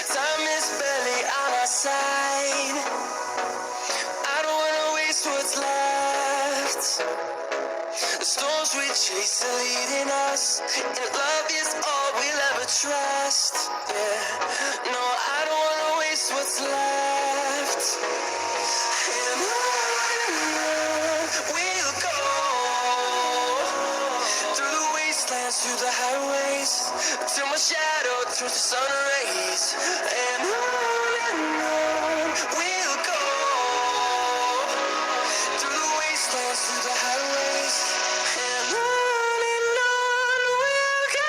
Time is barely on our side. I don't wanna waste what's left. The storms we chase are leading us, and love is all we'll ever trust. Yeah, no, I don't wanna waste what's left. And on we'll go, through the wastelands, through the highways, till my shadow turns to sun rays. And on we'll go, through the wastelands, through the highways, and on we'll go.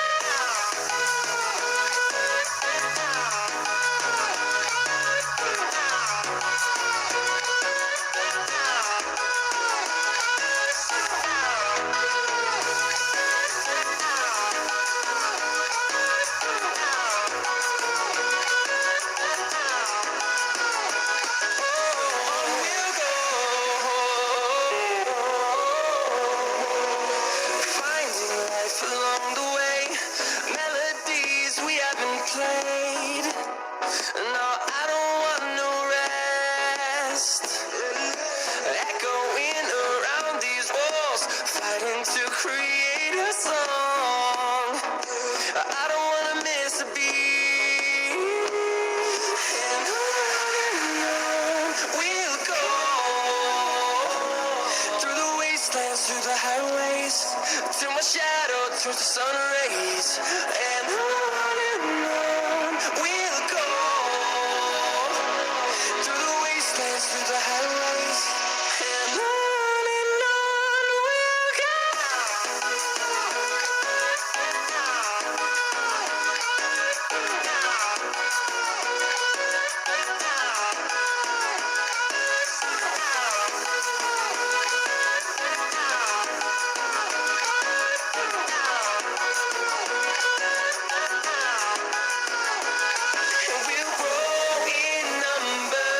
Finding life along the way, melodies we haven't played. No, I don't want no rest. Echoing around these walls, fighting to create a song. I don't wanna miss a beat. And on we'll go, through the wastelands, through the highways, till my shadow turns to sun rays. And on we'll go, through the wastelands, through the highways, and on we'll go. And we'll grow in number,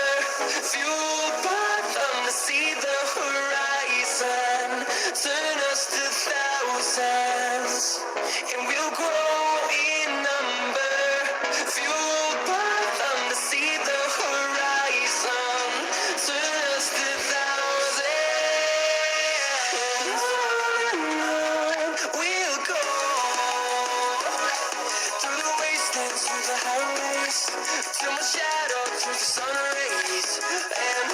fueled by them to see the horizon, turn us to thousands. And we'll grow in number, fueled by them to see the horizon, turn us to thousands. And on we'll go, through the wastelands, through the highways, till my shadow turns to sun rays. And